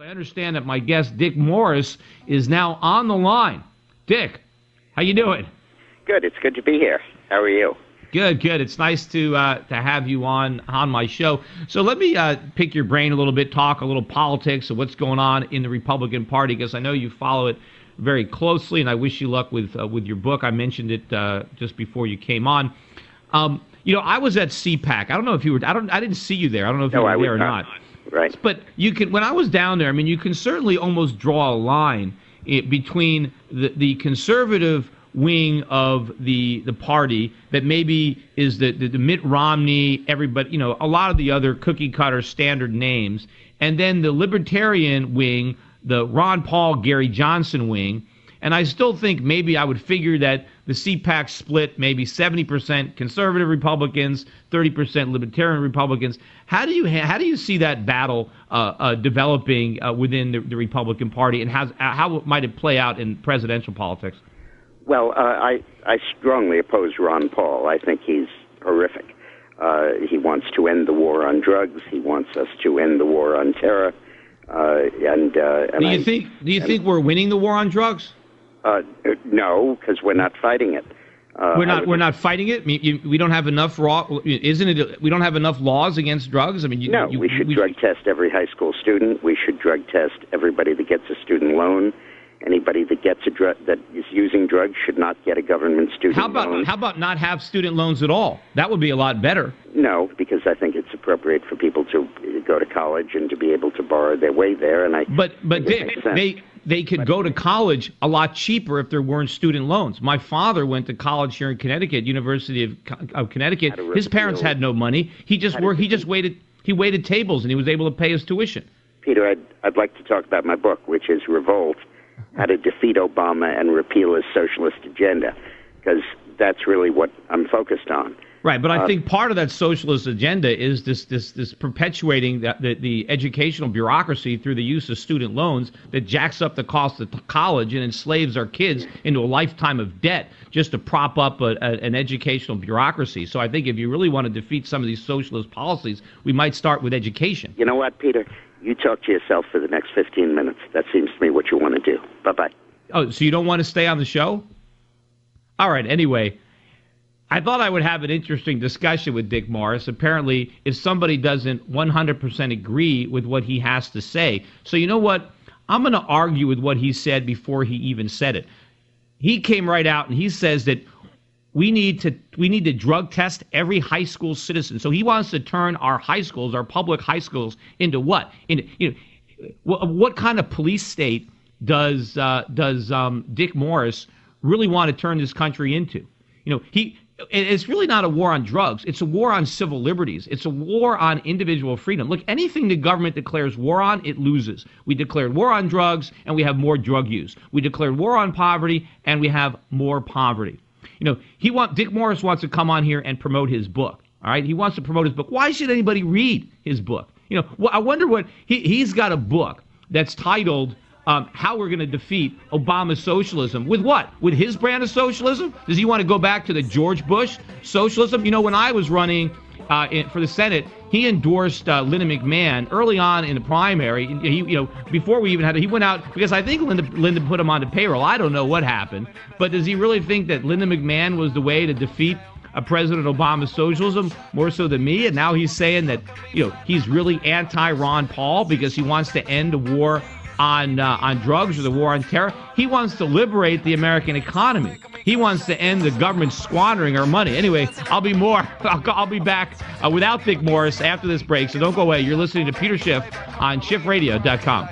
I understand that my guest, Dick Morris, is now on the line. Dick, how you doing? Good. It's good to be here. How are you? Good. It's nice to have you on my show. So let me pick your brain a little bit, talk a little politics of what's going on in the Republican Party, because I know you follow it very closely, and I wish you luck with your book. I mentioned it just before you came on. I was at CPAC. I don't know if you were. I didn't see you there. I don't know if you were there or not. Right. But you can. When I was down there, I mean, you can certainly almost draw a line between the conservative wing of the party that maybe is the Mitt Romney, everybody, a lot of the other cookie cutter standard names, and then the libertarian wing, the Ron Paul, Gary Johnson wing. And I still think maybe I would figure that the CPAC split maybe 70% conservative Republicans, 30% libertarian Republicans. How do you see that battle developing within the Republican Party, and how might it play out in presidential politics? Well, I strongly oppose Ron Paul. I think he's horrific. He wants to end the war on drugs. He wants us to end the war on terror. Do you think we're winning the war on drugs? No, because we're not fighting it. We're not fighting it. We don't have enough we don't have enough laws against drugs. I mean, we should drug test every high school student. We should drug test everybody that gets a student loan. Anybody that gets that is using drugs should not get a government student loan. How about not have student loans at all? That would be a lot better. No, because I think it's appropriate for people to go to college and to be able to borrow their way there. But they could go to college a lot cheaper if there weren't student loans. My father went to college here in Connecticut, University of Connecticut. His parents had no money. He waited tables, and he was able to pay his tuition. Peter, I'd like to talk about my book, which is Revolt: How to Defeat Obama and Repeal His Socialist Agenda, because that's really what I'm focused on. Right, but I think part of that socialist agenda is this perpetuating the educational bureaucracy through the use of student loans that jacks up the cost of college and enslaves our kids into a lifetime of debt just to prop up an educational bureaucracy. So I think if you really want to defeat some of these socialist policies, we might start with education. You know what, Peter? You talk to yourself for the next 15 minutes. That seems to me what you want to do. Bye-bye. Oh, so you don't want to stay on the show? All right, anyway. I thought I would have an interesting discussion with Dick Morris. Apparently, if somebody doesn't 100% agree with what he has to say. So you know what? I'm going to argue with what he said before he even said it. He came right out and he says that we need to drug test every high school citizen. So he wants to turn our high schools, our public high schools, into what? What kind of police state does Dick Morris really want to turn this country into? It's really not a war on drugs. It's a war on civil liberties. It's a war on individual freedom. Look, anything the government declares war on, it loses. We declared war on drugs, and we have more drug use. We declared war on poverty, and we have more poverty. Dick Morris wants to come on here and promote his book. All right, he wants to promote his book. Why should anybody read his book? I wonder what he's got a book that's titled how we're going to defeat Obama's socialism. With what? With his brand of socialism? Does he want to go back to the George Bush socialism? When I was running for the Senate, he endorsed Linda McMahon early on in the primary. Before we even had it, he went out because I think Linda put him on the payroll. I don't know what happened, but does he really think that Linda McMahon was the way to defeat President Obama's socialism more so than me? And now he's saying that he's really anti-Ron Paul because he wants to end the war on drugs or the war on terror. He wants to liberate the American economy. He wants to end the government squandering our money. Anyway, I'll be back without Dick Morris after this break, so don't go away. You're listening to Peter Schiff on SchiffRadio.com.